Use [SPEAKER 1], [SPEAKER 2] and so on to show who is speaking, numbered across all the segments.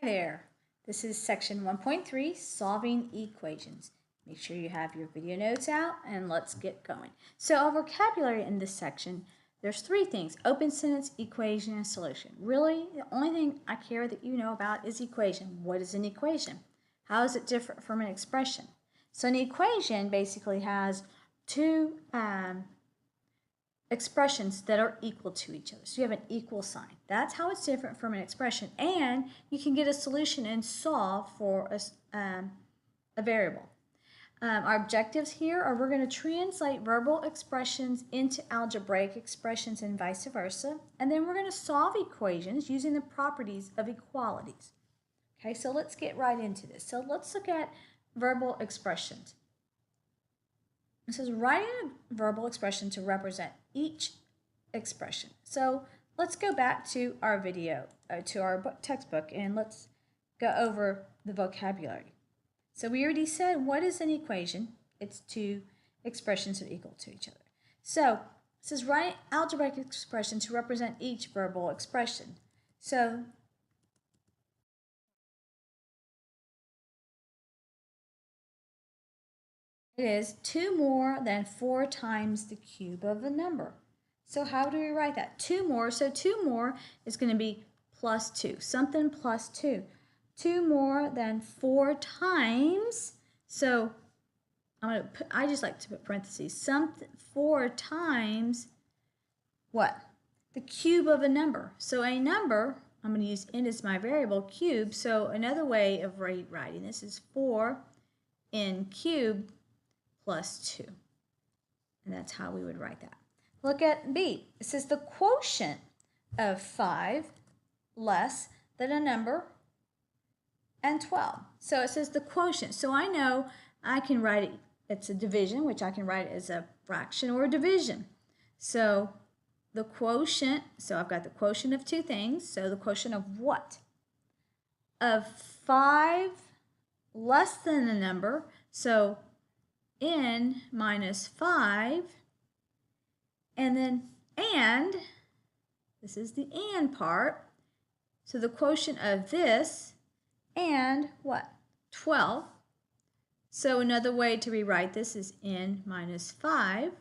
[SPEAKER 1] There, this is section 1.3, solving equations. Make sure you have your video notes out and let's get going. So our vocabulary in this section, there's three things: open sentence, equation, and solution. Really, the only thing I care that you know about is equation. What is an equation? How is it different from an expression? So an equation basically has two expressions that are equal to each other. So you have an equal sign. That's how it's different from an expression. And you can get a solution and solve for a variable. Our objectives here are we're going to translate verbal expressions into algebraic expressions and vice versa. And then we're going to solve equations using the properties of equalities. Okay, so let's get right into this. So let's look at verbal expressions. It says write a verbal expression to represent each expression. So let's go back to our video, to our textbook, and let's go over the vocabulary. So we already said, what is an equation? It's two expressions that are equal to each other. So it says write algebraic expression to represent each verbal expression. So it is 2 more than 4 times the cube of a number. So how do we write that? 2 more. So 2 more is going to be plus 2. Something plus 2. 2 more than 4 times. So I just like to put parentheses. Something 4 times what? The cube of a number. So a number, I'm going to use n as my variable, cube. So another way of writing this is 4n cubed plus 2. And that's how we would write that. Look at B. It says the quotient of 5 less than a number and 12. So it says the quotient. So I know I can write it, it's a division, which I can write as a fraction or a division. So the quotient, so I've got the quotient of two things. So the quotient of what? Of 5 less than a number. So n minus 5, and then this is the and part, so the quotient of this and what? 12. So another way to rewrite this is n minus 5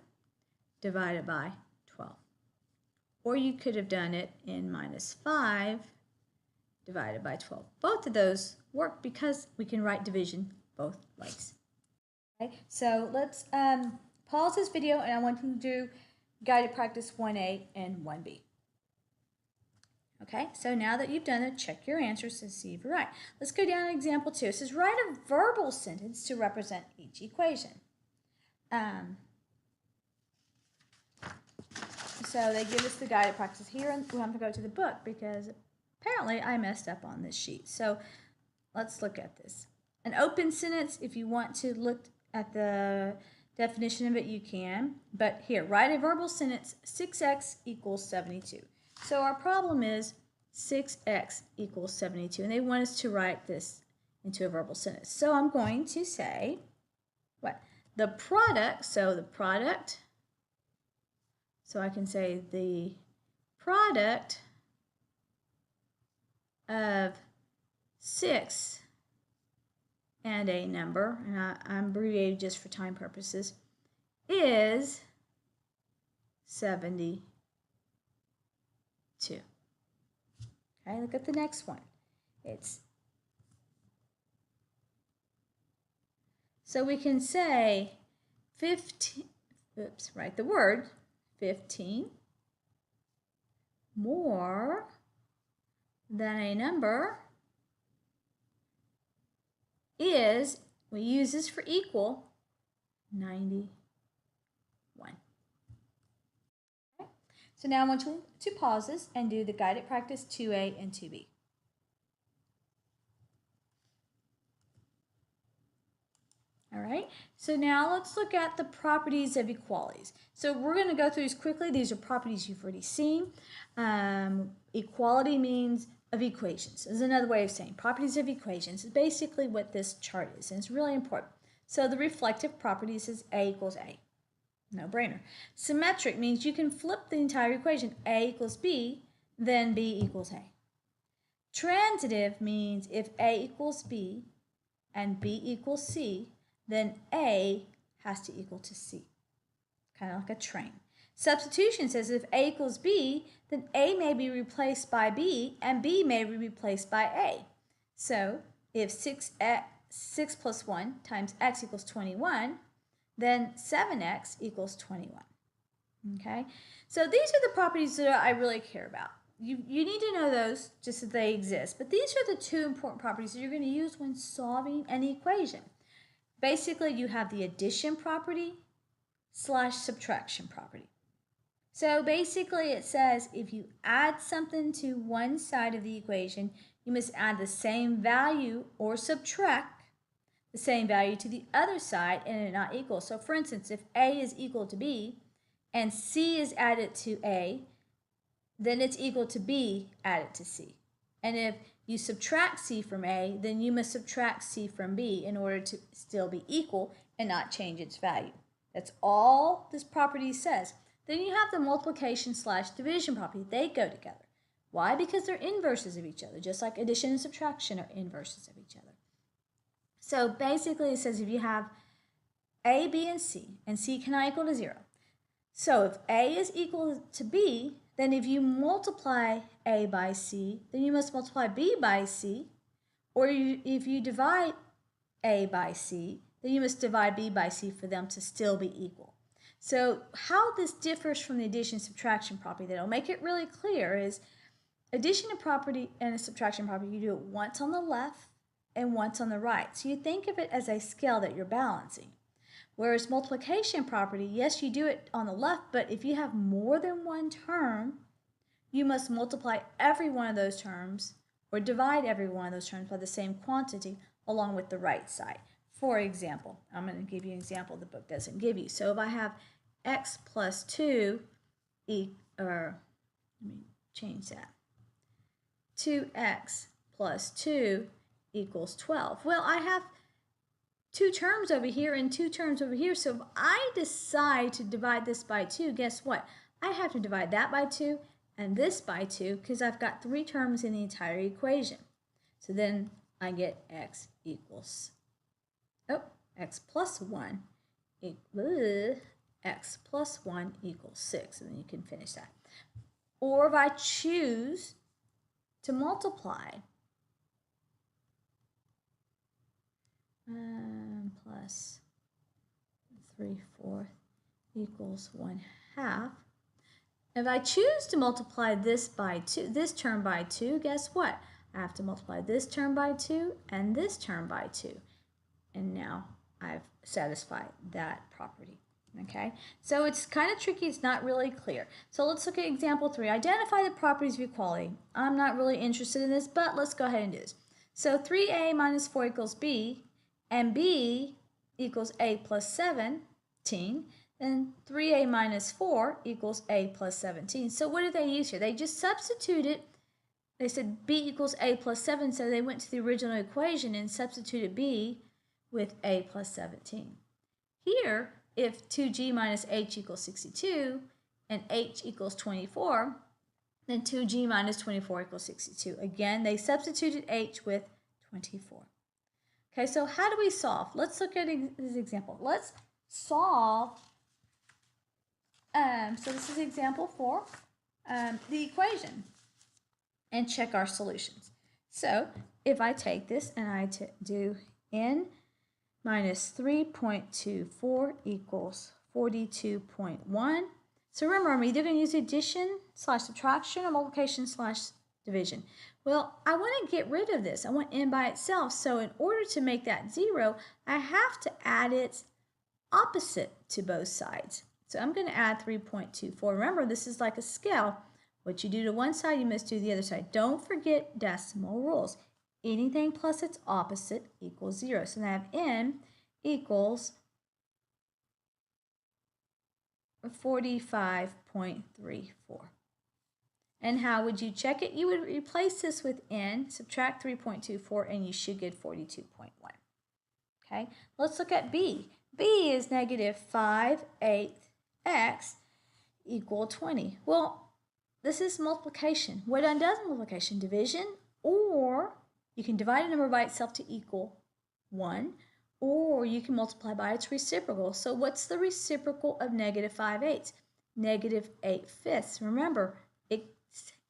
[SPEAKER 1] divided by 12. Or you could have done it n minus 5 divided by 12. Both of those work because we can write division both ways. Okay, so let's pause this video and I want you to do guided practice 1A and 1B. Okay, so now that you've done it, check your answers to see if you're right. Let's go down to example 2. It says write a verbal sentence to represent each equation. So they give us the guided practice here, and we have to go to the book because apparently I messed up on this sheet. So let's look at this. An open sentence, if you want to look at the definition of it, you can. But here, write a verbal sentence, 6x equals 72. So our problem is 6x equals 72. And they want us to write this into a verbal sentence. So I'm going to say, what? The product, so I can say the product of 6 and a number, and I'm abbreviated just for time purposes, is 72. Okay, look at the next one. So we can say 15, write the word 15 more than a number is, we use this for equal, 91. Okay. So now I want you to pause this and do the guided practice 2A and 2B. All right, so now let's look at the properties of equalities. So we're going to go through these quickly. These are properties you've already seen. Equality means of equations. This is another way of saying properties of equations is basically what this chart is, and it's really important. So the reflective properties is A equals A. No brainer. Symmetric means you can flip the entire equation. A equals B, then B equals A. Transitive means if A equals B and B equals C, then A has to equal to C, kind of like a train. Substitution says if A equals B, then A may be replaced by B and B may be replaced by A. So if 6 plus 1 times x equals 21, then 7x equals 21. Okay, so these are the properties that I really care about. You need to know those just that they exist, but these are the two important properties that you're going to use when solving an equation. Basically, you have the addition property / subtraction property. So basically it says if you add something to one side of the equation, you must add the same value or subtract the same value to the other side and it not equal. So for instance, if A is equal to B and C is added to A, then it's equal to B added to C. And if you subtract C from A, then you must subtract C from B in order to still be equal and not change its value. That's all this property says. Then you have the multiplication / division property. They go together. Why? Because they're inverses of each other, just like addition and subtraction are inverses of each other. So basically it says if you have A, B, and C cannot equal to 0. So if A is equal to B, then if you multiply A by C, then you must multiply B by C. Or if you divide A by C, then you must divide B by C for them to still be equal. So how this differs from the addition subtraction property that'll make it really clear is addition property and a subtraction property, you do it once on the left and once on the right. So you think of it as a scale that you're balancing. Whereas multiplication property, yes, you do it on the left, but if you have more than one term, you must multiply every one of those terms or divide every one of those terms by the same quantity along with the right side. For example, I'm going to give you an example the book doesn't give you. So if I have x plus 2, let me change that. 2x plus 2 equals 12. Well, I have two terms over here and two terms over here. So if I decide to divide this by 2, guess what? I have to divide that by 2 and this by 2 because I've got 3 terms in the entire equation. So then I get x plus 1 x plus 1 equals 6. And then you can finish that. Or if I choose to multiply plus 3/4 equals 1/2. If I choose to multiply this by 2, this term by 2, guess what? I have to multiply this term by 2 and this term by 2. And now I've satisfied that property. Okay, so it's kind of tricky. It's not really clear. So let's look at example 3. Identify the properties of equality. I'm not really interested in this, but let's go ahead and do this. So 3a minus 4 equals b, and b equals a plus 17, then 3a minus 4 equals a plus 17. So what did they use here? They just substituted. They said b equals a plus 7, so they went to the original equation and substituted b with a plus 17. Here, if 2g minus h equals 62 and h equals 24, then 2g minus 24 equals 62. Again, they substituted h with 24. Okay, so how do we solve? Let's look at this example. Let's solve, so this is example 4, the equation, and check our solutions. So if I take this and I do n minus 3.24 equals 42.1. So remember, I'm either going to use addition / subtraction or multiplication / division. Well, I want to get rid of this. I want n by itself. So in order to make that 0, I have to add its opposite to both sides. So I'm going to add 3.24. Remember, this is like a scale. What you do to one side, you must do the other side. Don't forget decimal rules. Anything plus its opposite equals 0. So now I have n equals 45.34. And how would you check it? You would replace this with n, subtract 3.24, and you should get 42.1. Okay, let's look at b. b is negative 5/8x equal 20. Well, this is multiplication. What undoes multiplication? Division or you can divide a number by itself to equal 1, or you can multiply by its reciprocal. So what's the reciprocal of negative 5/8? Negative 8/5. Remember, it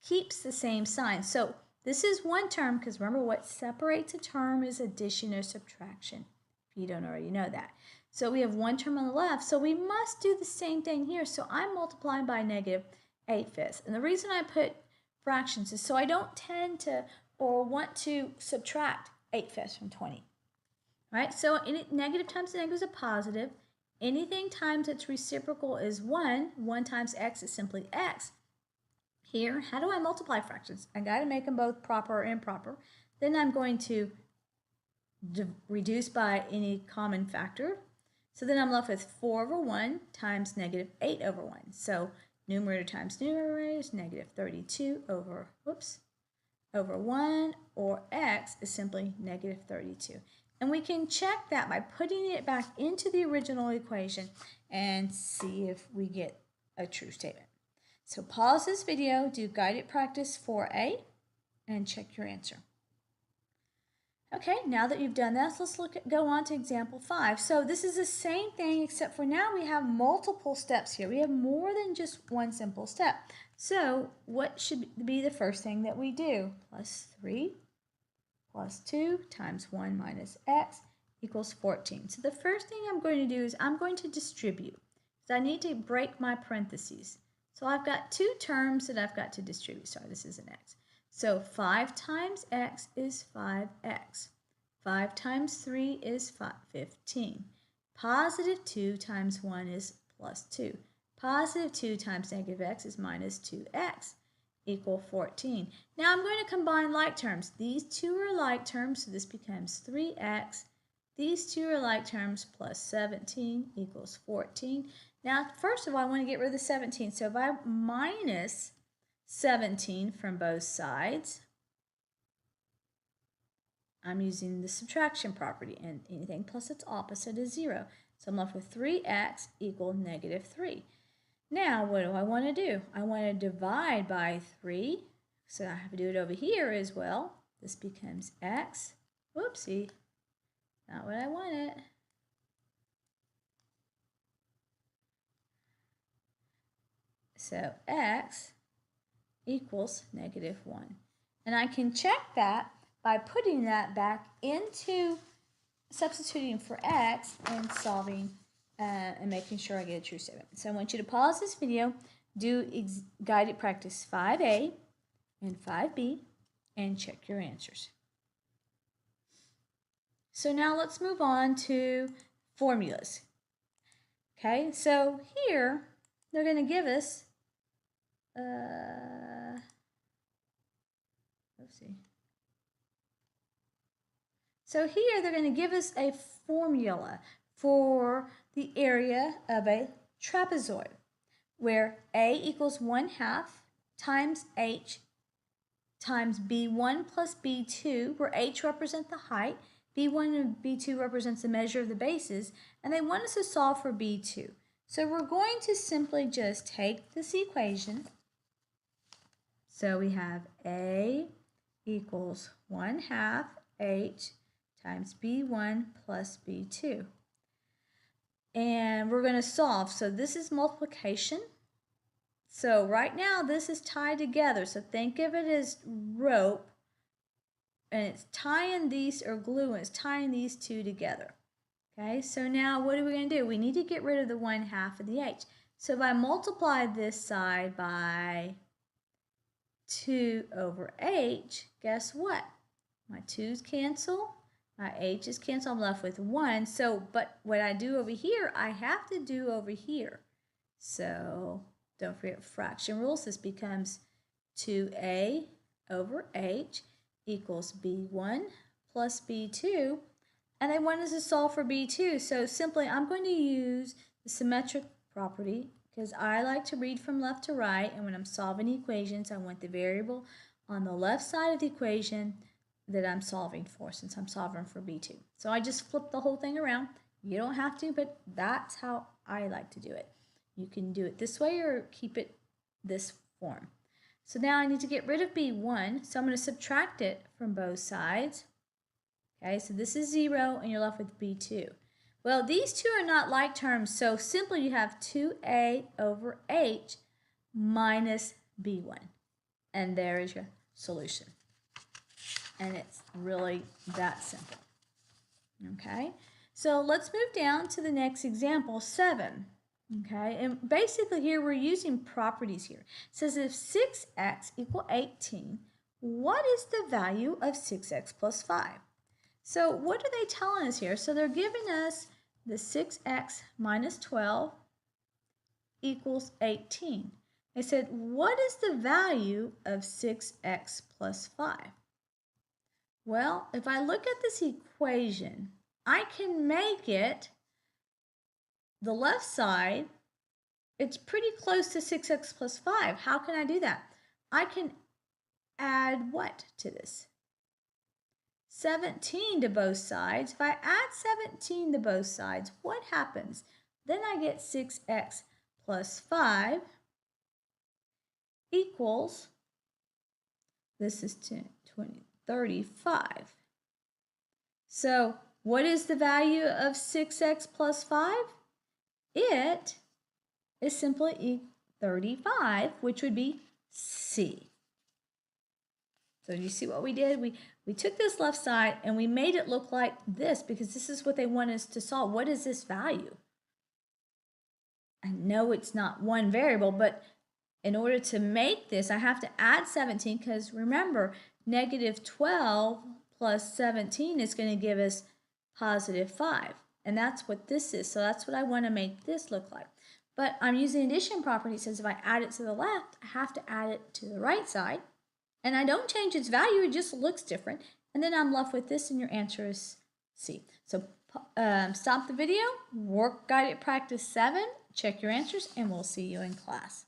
[SPEAKER 1] keeps the same sign. So this is one term, because remember, what separates a term is addition or subtraction, if you don't already know that. So we have one term on the left, so we must do the same thing here. So I'm multiplying by negative 8/5. And the reason I put fractions is so I don't tend to or want to subtract 8/5 from 20. Right? So negative times negative is a positive. Anything times its reciprocal is 1. 1 times x is simply x. Here, how do I multiply fractions? I got to make them both proper or improper. Then I'm going to reduce by any common factor. So then I'm left with 4/1 times negative 8/1. So numerator times numerator is negative 32 over 1, or x is simply negative 32. And we can check that by putting it back into the original equation and see if we get a true statement. So pause this video, do guided practice 4a, and check your answer. Okay, now that you've done that, let's go on to example 5. So this is the same thing, except for now we have multiple steps here. We have more than just one simple step. So what should be the first thing that we do? Plus 3 plus 2 times 1 minus x equals 14. So the first thing I'm going to do is I'm going to distribute. So I need to break my parentheses. So I've got two terms that I've got to distribute. Sorry, this is an x. So 5 times x is 5x. 5 times 3 is 15. Positive 2 times 1 is plus 2. Positive 2 times negative x is minus 2x equal 14. Now I'm going to combine like terms. These two are like terms, so this becomes 3x. These two are like terms, plus 17 equals 14. Now, first of all, I want to get rid of the 17. So if I minus 17 from both sides, I'm using the subtraction property, and anything plus its opposite is 0. So I'm left with 3x equal negative 3. Now, what do I want to do? I want to divide by 3. So I have to do it over here as well. This becomes x. Whoopsie. Not what I wanted. So x equals negative 1. And I can check that by putting that back into substituting for x and solving and making sure I get a true statement. So I want you to pause this video, do guided practice 5a and 5b, and check your answers. So now let's move on to formulas. Okay, so here they're going to give us, let's see. So here they're going to give us a formula for the area of a trapezoid, where a equals 1/2 times h times b1 plus b2, where h represents the height, b1 and b2 represents the measure of the bases, and they want us to solve for b2. So we're going to simply just take this equation. So we have a equals 1/2 h times b1 plus b2. And we're going to solve. So this is multiplication. So right now this is tied together. So think of it as rope, and it's tying these, or glue, and it's tying these two together. Okay, so now what are we going to do? We need to get rid of the 1/2 of the h. So if I multiply this side by 2 over h, guess what? My 2's cancel. My h's cancel. I'm left with 1. So, but what I do over here, I have to do over here. So don't forget fraction rules. This becomes 2a over h equals b1 plus b2. And they want us to solve for b2. So simply, I'm going to use the symmetric property, because I like to read from left to right. And when I'm solving equations, I want the variable on the left side of the equation that I'm solving for, since I'm solving for b2. So I just flip the whole thing around. You don't have to, but that's how I like to do it. You can do it this way or keep it this form. So now I need to get rid of b1, so I'm going to subtract it from both sides. Okay, so this is 0, and you're left with b2. Well, these two are not like terms, so simply you have 2a over h minus b1. And there is your solution. And it's really that simple. Okay, so let's move down to the next example, 7. Okay, and basically here we're using properties here. It says if 6x equal 18, what is the value of 6x plus 5? So what are they telling us here? So they're giving us the 6x minus 12 equals 18. They said, what is the value of 6x plus 5? Well, if I look at this equation, I can make it the left side, it's pretty close to 6x plus 5. How can I do that? I can add what to this? 17 to both sides. If I add 17 to both sides, what happens? Then I get 6x plus 5 equals, this is 10, 20, 35. So what is the value of 6x plus 5? It is simply 35, which would be C. So you see what we did? We took this left side and we made it look like this because this is what they want us to solve. What is this value? I know it's not one variable, but in order to make this, I have to add 17 because remember, negative 12 plus 17 is going to give us positive 5. And that's what this is. So that's what I want to make this look like. But I'm using addition property. It says if I add it to the left, I have to add it to the right side. And I don't change its value. It just looks different. And then I'm left with this, and your answer is C. So stop the video, work guided practice 7, check your answers, and we'll see you in class.